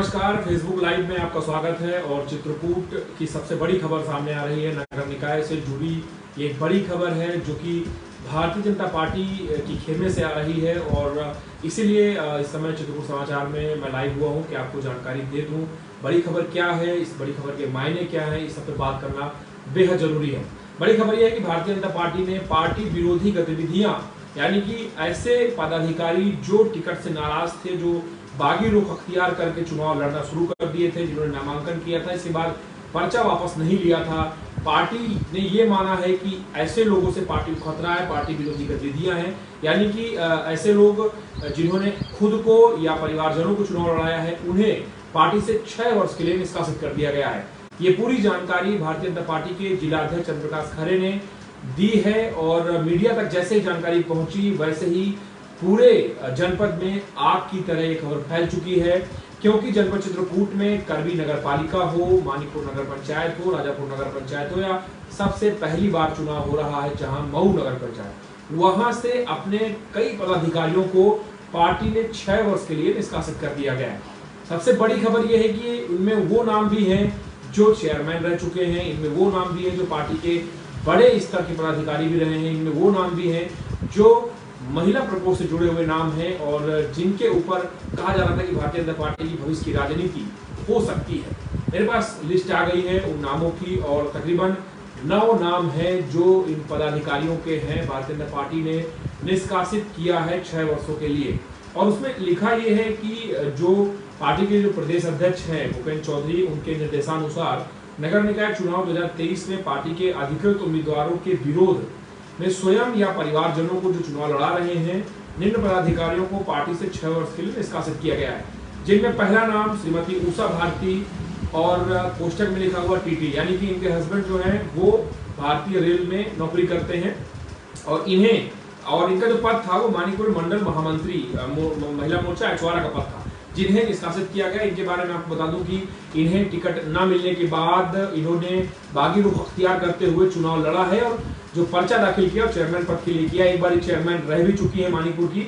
नमस्कार, Facebook live में आपका स्वागत है। और चित्रकूट की सबसे बड़ी खबर सामने आ रही है। नगर निकाय से जुड़ी ये एक बड़ी खबर है जो कि भारतीय जनता पार्टी की खेमे से आ रही है और इसीलिए इस समय चित्रकूट समाचार में मैं लाइव हुआ हूं कि आपको जानकारी दे दूं बड़ी खबर क्या है, इस बड़ी खबर के मायने क्या है, इस सब पे बात करना बेहद जरूरी है। बड़ी खबर यह है कि भारतीय जनता पार्टी ने पार्टी विरोधी गतिविधियां, यानी कि ऐसे पदाधिकारी जो टिकट से नाराज थे, जो बागी रुख अख्तियार करके चुनाव लड़ना शुरू कर दिए थे, जिन्होंने नामांकन किया था, इसके बाद पर्चा वापस नहीं लिया था, पार्टी ने ये माना है कि ऐसे लोगों से पार्टी को खतरा है, पार्टी विरोधी गतिविधियां हैं। यानी कि ऐसे लोग जिन्होंने खुद को या परिवारजनों को चुनाव लड़ाया है, उन्हें पार्टी से 6 वर्ष के लिए निष्कासित कर दिया गया है। ये पूरी जानकारी भारतीय जनता पार्टी के जिला अध्यक्ष चंद्रप्रकाश खरे ने दी है और मीडिया तक जैसे ही जानकारी पहुंची वैसे ही पूरे जनपद में आग की तरह ये खबर फैल चुकी है, क्योंकि जनपद चित्रकूट में करबी नगर पालिका हो, मानिकपुर नगर पंचायत हो, राजापुर नगर पंचायत हो, या सबसे पहली बार चुनाव हो रहा है जहां मऊ नगर पंचायत, वहां से अपने कई पदाधिकारियों को पार्टी ने 6 वर्ष के लिए निष्कासित कर दिया गया है। सबसे बड़ी खबर यह है कि इनमें वो नाम भी हैं जो चेयरमैन रह चुके हैं, इनमें वो नाम भी हैं जो पार्टी के बड़े स्तर के पदाधिकारी भी रहे हैं, इनमें वो नाम भी हैं जो महिला प्रकोष्ठ से जुड़े हुए नाम हैं और जिनके ऊपर कहा जा रहा था कि भारतीय जनता पार्टी की भविष्य की राजनीति हो सकती है। मेरे पास लिस्ट आ गई है उन नामों की और तकरीबन 9 नाम हैं जो इन पदाधिकारियों के हैं, भारतीय जनता पार्टी ने निष्कासित किया है 6 वर्षों के लिए। और उसमें लिखा यह है कि जो पार्टी के जो प्रदेश अध्यक्ष हैं भूपेंद्र चौधरी, उनके निर्देशानुसार नगर निकाय चुनाव 2023 में पार्टी के अधिकृत उम्मीदवारों के विरोध में स्वयं या परिवारजनों को जो चुनाव लड़ा रहे हैं, निम्न पदाधिकारियों को पार्टी से 6 वर्ष के लिए निष्कासित किया गया है, जिनमें पहला नाम श्रीमती उषा भारती और कोष्टक में लिखा हुआ टीटी, यानी कि इनके हस्बैंड जो हैं वो भारतीय रेल में नौकरी करते हैं और इनका जो पद था वो मानिकपुर मंडल महामंत्री महिला मोर्चा अचवारा का पद था, जिन्हें निष्कासित किया गया। इनके बारे में आपको बता दूं कि इन्हें टिकट न मिलने के बाद इन्होंने बागी रुख अख्तियार करते हुए चुनाव लड़ा है और जो पर्चा दाखिल किया चेयरमैन पद के लिए किया। एक बार चेयरमैन रह भी चुकी है मानिकपुर की।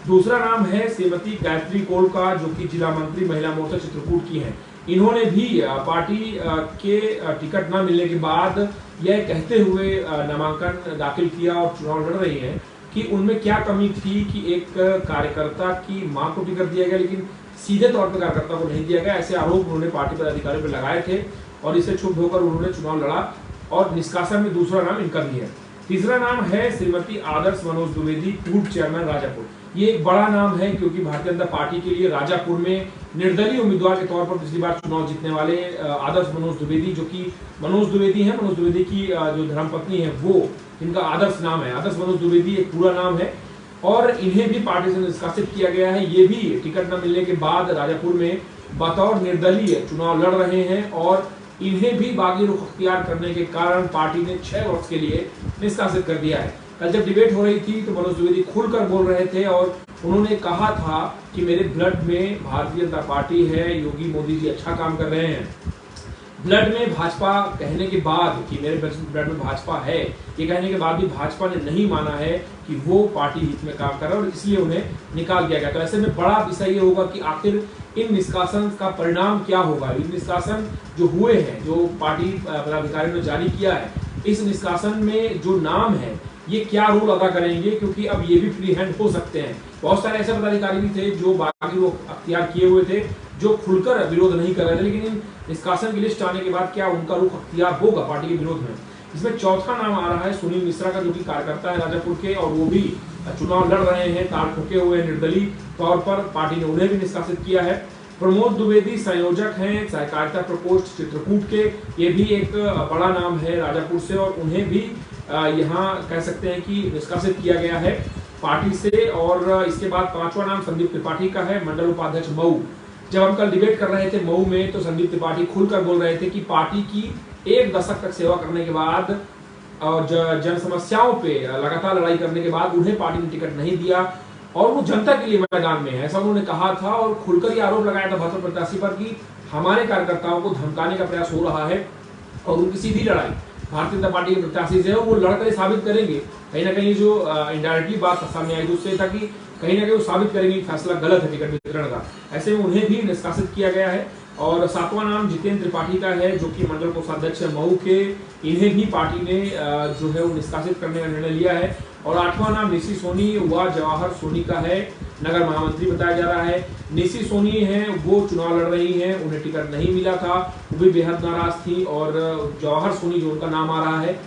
दूसरा नाम है श्रीमती गायत्री कोल का, जो कि जिला मंत्री महिला मोर्चा चित्रकूट की हैं। इन्होंने भी पार्टी के टिकट न मिलने के बाद यह कहते हुए नामांकन दाखिल किया और चुनाव लड़ रही है कि उनमें क्या कमी थी कि एक कार्यकर्ता की मां को टिकट दिया गया लेकिन सीधे तौर पर कार्यकर्ता को नहीं दिया गया। ऐसे आरोप उन्होंने पार्टी पदाधिकारियों पर लगाए थे और इसे छुप होकर उन्होंने चुनाव लड़ा और निष्कासन में दूसरा नाम इनका भी है। तीसरा नाम है श्रीमती आदर्श मनोज द्विवेदी, पूर्व चेयरमैन राजापुर। ये एक बड़ा नाम है क्योंकि भारतीय जनता पार्टी के लिए राजापुर में निर्दलीय उम्मीदवार के तौर पर पिछली बार चुनाव जीतने वाले आदर्श मनोज द्विवेदी, जो कि मनोज द्विवेदी है, मनोज द्विवेदी की जो धर्मपत्नी है वो, इनका आदर्श नाम है, आदर्श मनोज द्विवेदी एक पूरा नाम है और इन्हें भी पार्टी से निष्कासित किया गया है। ये भी टिकट न मिलने के बाद राजापुर में बतौर निर्दलीय चुनाव लड़ रहे हैं और इन्हें भी बागी रुख अख्तियार करने के कारण पार्टी ने 6 वर्ष के लिए निष्कासित कर दिया है। कल जब डिबेट हो रही थी तो मनोज द्विवेदी खुलकर बोल रहे थे और उन्होंने कहा था कि मेरे ब्लड में भारतीय जनता पार्टी है, योगी मोदी जी अच्छा काम कर रहे हैं। ब्लड में भाजपा कहने के बाद कि मेरे ब्लड में भाजपा है, ये कहने के बाद भी भाजपा ने नहीं माना है कि वो पार्टी हित में काम कर रहा है और इसलिए उन्हें निकाल दिया गया। तो ऐसे में बड़ा विषय ये होगा कि आखिर इन निष्कासन का परिणाम क्या होगा। इन निष्कासन जो हुए हैं, जो पार्टी पदाधिकारियों ने जारी किया है, इस निष्कासन में जो नाम है ये क्या रोल अदा करेंगे, क्योंकि अब ये भी फ्री हैंड हो सकते हैं। बहुत सारे ऐसे पदाधिकारी भी थे जो बागी रुख अख्तियार किए हुए थे, जो खुलकर विरोध नहीं कर रहे थे, लेकिन इन निष्कासन की लिस्ट आने के बाद क्या उनका रुख अख्तियार होगा पार्टी के विरोध में। इसमें चौथा नाम आ रहा है सुनील मिश्रा का, जो कि कार्यकर्ता है राजापुर के और वो भी चुनाव लड़ रहे हैं, तार ठोके हुए निर्दलीय तौर पर, पार्टी ने उन्हें भी निष्कासित किया है। प्रमोद द्विवेदी संयोजक हैं सहकारिता प्रकोष्ठ चित्रकूट के, ये भी एक बड़ा नाम है राजापुर से और उन्हें भी यहाँ कह सकते हैं कि निष्कासित किया गया है पार्टी से। और इसके बाद 5वां नाम संदीप त्रिपाठी का है, मंडल उपाध्यक्ष मऊ। जब हम कल डिबेट कर रहे थे मऊ में तो संदीप त्रिपाठी खुलकर बोल रहे थे कि पार्टी की 1 दशक तक सेवा करने के बाद और जन समस्याओं पे लगातार लड़ाई करने के बाद उन्हें पार्टी ने टिकट नहीं दिया और वो जनता के लिए मैदान में है, ऐसा उन्होंने कहा था। और खुलकर ये आरोप लगाया था भाजपा प्रत्याशी पर कि हमारे कार्यकर्ताओं को धमकाने का प्रयास हो रहा है और उनकी सीधी लड़ाई भारतीय जनता पार्टी के प्रत्याशी से है, वो लड़कर साबित करेंगे। कहीं ना कहीं जो इनडायरेक्टली बात सामने आई उससे था कि कहीं ना कहीं वो साबित करेंगे फैसला गलत है टिकट वितरण का। ऐसे में उन्हें भी निष्कासित किया गया है। और 7वां नाम जितेंद्र त्रिपाठी का है, जो कि मंडल कोषाध्यक्ष है मऊ के। इन्हें भी पार्टी ने जो है वो निष्कासित करने का निर्णय लिया है। और 8वां नाम निशी सोनी व जवाहर सोनी का है, नगर महामंत्री बताया जा रहा है। निशी सोनी है वो चुनाव लड़ रही हैं, उन्हें टिकट नहीं मिला था, वो भी बेहद नाराज थी। और जवाहर सोनी जो उनका नाम आ रहा है,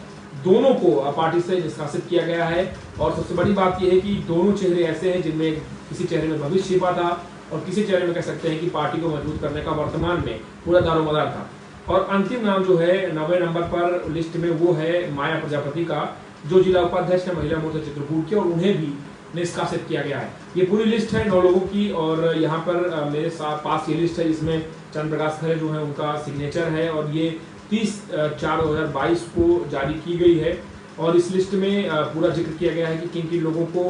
दोनों को पार्टी से निष्कासित किया गया है। और सबसे बड़ी बात यह है कि दोनों चेहरे ऐसे हैं जिनमें किसी चेहरे में भविष्य छिपा था और किसी चेहरे में कह सकते हैं कि पार्टी को मजबूत करने का वर्तमान में पूरा दारोमदार था। और अंतिम नाम जो है 9वें नंबर पर लिस्ट में वो है माया प्रजापति का, जो जिला उपाध्यक्ष है महिला मोर्चा चित्रकूट के, और उन्हें भी निष्कासित किया गया है। ये पूरी लिस्ट है 9 लोगों की। और यहाँ पर मेरे पास ये लिस्ट है जिसमें चंद्र प्रकाश खरे जो है उनका सिग्नेचर है, और ये 30/4/2022 को जारी की गई है। और इस लिस्ट में पूरा जिक्र किया गया है कि किन किन लोगों को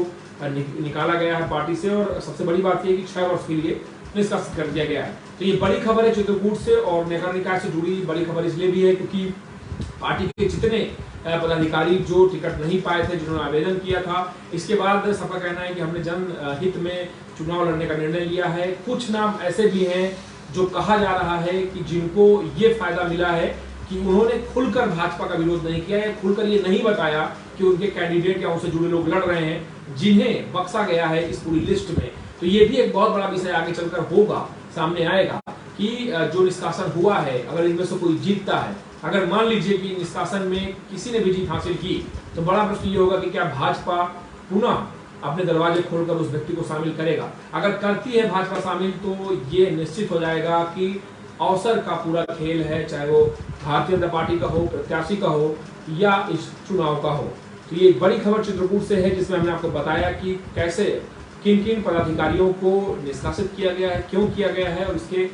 निकाला गया है पार्टी से। और सबसे बड़ी बात यह है कि 6 वर्ष के लिए निष्कासित कर दिया गया है। तो ये बड़ी खबर है चित्रकूट से, और नगर निकाय से जुड़ी बड़ी खबर इसलिए भी है क्योंकि पार्टी के जितने पदाधिकारी जो टिकट नहीं पाए थे, जिन्होंने आवेदन किया था, इसके बाद सबका कहना है कि हमने जनहित में चुनाव लड़ने का निर्णय लिया है। कुछ नाम ऐसे भी हैं जो कहा जा रहा है कि जिनको ये फायदा मिला है कि उन्होंने खुलकर भाजपा का विरोध नहीं किया है, खुलकर ये नहीं बताया कि उनके कैंडिडेट या उनसे जुड़े लोग लड़ रहे हैं, जिन्हें बख्शा गया है इस पूरी लिस्ट में। तो ये भी एक बहुत बड़ा विषय आगे चलकर होगा, सामने आएगा कि जो निष्कासन हुआ है, अगर इनमें से कोई जीतता है, अगर मान लीजिए कि निष्कासन में किसी ने भी जीत हासिल की, तो बड़ा प्रश्न ये होगा कि क्या भाजपा पुनः अपने दरवाजे खोलकर उस व्यक्ति को शामिल करेगा। अगर करती है भाजपा शामिल, तो ये निश्चित हो जाएगा कि अवसर का पूरा खेल है, चाहे वो भारतीय जनता पार्टी का हो, प्रत्याशी का हो, या इस चुनाव का हो। तो ये एक बड़ी खबर चित्रकूट से है, जिसमें हमने आपको बताया कि कैसे किन किन पदाधिकारियों को निष्कासित किया गया है, क्यों किया गया है, और इसके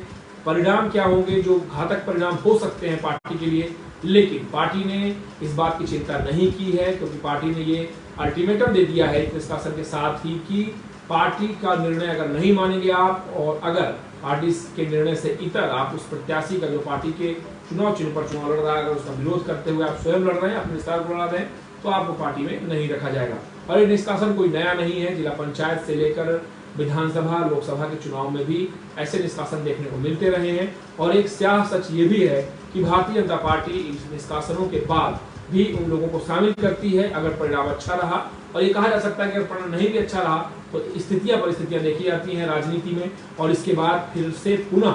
परिणाम क्या होंगे, जो घातक परिणाम हो सकते हैं पार्टी के लिए। लेकिन पार्टी ने इस बात की चिंता नहीं की है, क्योंकि पार्टी ने ये अल्टीमेटम दे दिया है निष्कासन के साथ ही कि पार्टी का निर्णय अगर नहीं मानेंगे आप, और अगर पार्टी के निर्णय से इतर आप उस प्रत्याशी का जो पार्टी के चुनाव चिन्ह पर चुनाव लड़ रहा है, अगर उसका विरोध करते हुए आप स्वयं लड़ रहे हैं, अपने विस्तार को लड़ा रहे हैं, तो आपको पार्टी में नहीं रखा जाएगा। और ये निष्कासन कोई नया नहीं है, जिला पंचायत से लेकर विधानसभा, लोकसभा के चुनाव में भी ऐसे निष्कासन देखने को मिलते रहे हैं। और एक स्याह सच ये भी है कि भारतीय जनता पार्टी इस निष्कासनों के बाद भी उन लोगों को शामिल करती है अगर परिणाम अच्छा रहा। और ये कहा जा सकता है कि अगर परिणाम नहीं भी अच्छा रहा तो परिस्थितियां देखी जाती हैं राजनीति में, और इसके बाद फिर से पुनः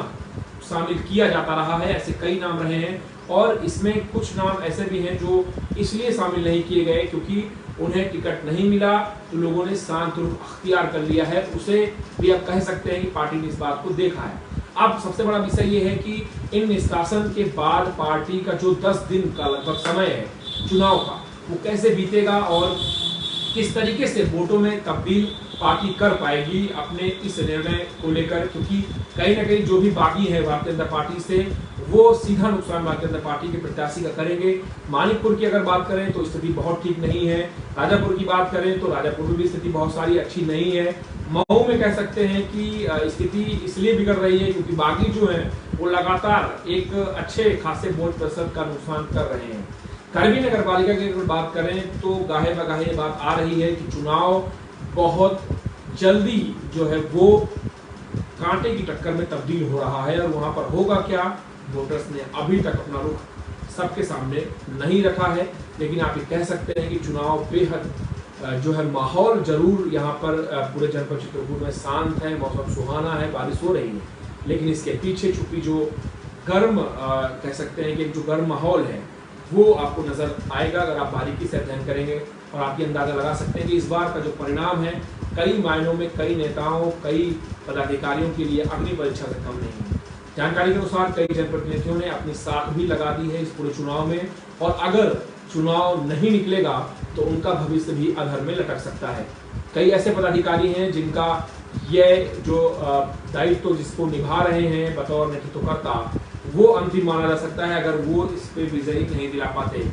शामिल किया जाता रहा है। ऐसे कई नाम रहे हैं, और इसमें कुछ नाम ऐसे भी हैं जो इसलिए शामिल नहीं किए गए क्योंकि उन्हें टिकट नहीं मिला, तो लोगों ने शांत रूप अख्तियार कर लिया है। उसे भी आप कह सकते हैं कि पार्टी ने इस बात को देखा है। अब सबसे बड़ा विषय ये है कि इन निष्कासन के बाद पार्टी का जो 10 दिन का लगभग समय है चुनाव का, वो कैसे बीतेगा और किस तरीके से वोटों में तब्दील पार्टी कर पाएगी अपने इस निर्णय को लेकर, क्योंकि कहीं ना कहीं जो भी बागी है भारतीय जनता पार्टी से, वो सीधा नुकसान भारतीय जनता पार्टी के प्रत्याशी का करेंगे। मानिकपुर की अगर बात करें तो स्थिति बहुत ठीक नहीं है, राजापुर की बात करें तो राजापुर में भी स्थिति बहुत सारी अच्छी नहीं है, मऊ में कह सकते हैं कि स्थिति इसलिए बिगड़ रही है क्योंकि बागी जो है वो लगातार एक अच्छे खासे वोट प्रतिशत का नुकसान कर रहे हैं। करबी नगर पालिका की अगर बात करें तो गाहे बगाहे बात आ रही है कि चुनाव बहुत जल्दी जो है वो कांटे की टक्कर में तब्दील हो रहा है, और वहां पर होगा क्या, वोटर्स ने अभी तक अपना रुख सबके सामने नहीं रखा है। लेकिन आप ये कह सकते हैं कि चुनाव बेहद जो है माहौल जरूर यहाँ पर पूरे जनपद चित्रकूट में शांत है, मौसम सुहाना है, बारिश हो रही है, लेकिन इसके पीछे छुपी जो गर्म कह सकते हैं कि जो गर्म माहौल है वो आपको नजर आएगा अगर आप बारीकी से अध्ययन करेंगे। और आप ये अंदाजा लगा सकते हैं कि इस बार का जो परिणाम है कई मायनों में कई नेताओं, कई पदाधिकारियों के लिए अग्नि परीक्षा से कम नहीं है। जानकारी के अनुसार कई जनप्रतिनिधियों ने अपनी साख भी लगा दी है इस पूरे चुनाव में, और अगर चुनाव नहीं निकलेगा तो उनका भविष्य भी अधर में लटक सकता है। कई ऐसे पदाधिकारी हैं जिनका यह जो दायित्व जिसको निभा रहे हैं बतौर नेतृत्वकर्ता, वो अंतिम माना जा सकता है अगर वो इस पे विजयी नहीं दिला पाते।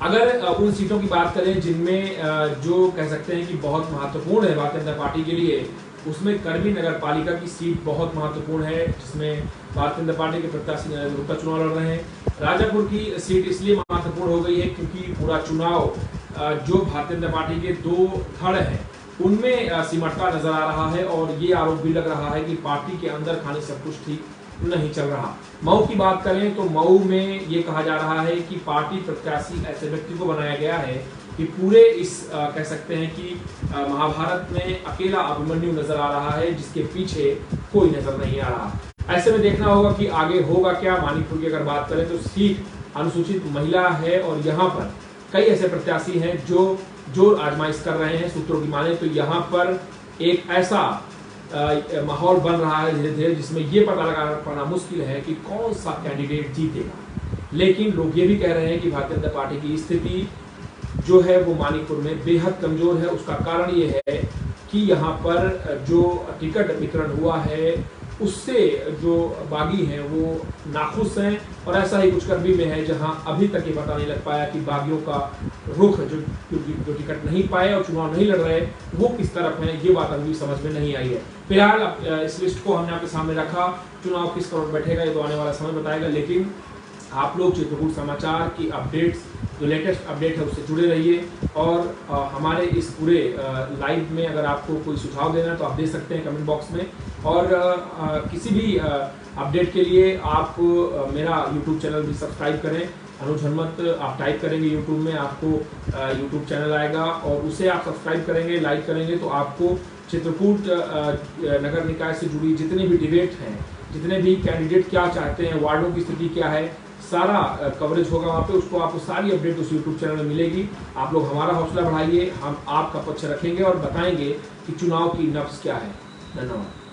अगर उन सीटों की बात करें जिनमें जो कह सकते हैं कि बहुत महत्वपूर्ण है भारतीय जनता पार्टी के लिए, उसमें करबी नगर पालिका की सीट बहुत महत्वपूर्ण है, जिसमें भारतीय जनता पार्टी के प्रत्याशी नरेंद्र गुप्ता चुनाव लड़ रहे हैं। राजापुर की सीट इसलिए महत्वपूर्ण हो गई है क्योंकि पूरा चुनाव जो भारतीय जनता पार्टी के 2 धड़ हैं उनमें सिमटता नजर आ रहा है और ये आरोप भी लग रहा है कि पार्टी के अंदर खाने सब कुछ ठीक नहीं चल रहा। मऊ की बात करें तो मऊ में ये कहा जा रहा है कि पार्टी प्रत्याशी ऐसे व्यक्ति को बनाया गया है कि पूरे इस कह सकते हैं कि महाभारत में अकेला अभिमन्यु नजर आ रहा है, जिसके पीछे कोई नजर नहीं आ रहा। ऐसे में देखना होगा कि आगे होगा क्या। मानिकपुर की अगर बात करें तो सीट अनुसूचित महिला है और यहाँ पर कई ऐसे प्रत्याशी हैं जो आजमाइश कर रहे हैं। सूत्रों की माने तो यहाँ पर एक ऐसा माहौल बन रहा है धीरे धीरे, जिसमें ये पता लगाना पाना मुश्किल है कि कौन सा कैंडिडेट जीतेगा। लेकिन लोग ये भी कह रहे हैं कि भारतीय जनता पार्टी की स्थिति जो है वो मानिकपुर में बेहद कमजोर है। उसका कारण ये है कि यहाँ पर जो टिकट वितरण हुआ है उससे जो बागी हैं वो नाखुश हैं, और ऐसा ही कुछ करबी में है जहां अभी तक ये पता नहीं लग पाया कि बागियों का रुख जो टिकट नहीं पाए और चुनाव नहीं लड़ रहे वो किस तरफ है। ये बात अभी समझ में नहीं आई है। फिलहाल इस लिस्ट को हमने आपके सामने रखा। चुनाव किस करोड़ बैठेगा ये तो आने वाला समय बताएगा, लेकिन आप लोग चित्रकूट समाचार की अपडेट्स, जो लेटेस्ट अपडेट है उससे जुड़े रहिए। और हमारे इस पूरे लाइव में अगर आपको कोई सुझाव देना है तो आप दे सकते हैं कमेंट बॉक्स में। और किसी भी अपडेट के लिए आप मेरा यूट्यूब चैनल भी सब्सक्राइब करें। अनुज हनुमत आप टाइप करेंगे यूट्यूब में, आपको यूट्यूब चैनल आएगा और उसे आप सब्सक्राइब करेंगे, लाइक करेंगे तो आपको चित्रकूट नगर निकाय से जुड़ी जितने भी डिबेट हैं, जितने भी कैंडिडेट क्या चाहते हैं, वार्डों की स्थिति क्या है, सारा कवरेज होगा वहाँ पे। उसको आपको सारी अपडेट उस यूट्यूब चैनल में मिलेगी। आप लोग हमारा हौसला बढ़ाइए, हम आपका पक्ष रखेंगे और बताएंगे कि चुनाव की नब्ज क्या है। धन्यवाद।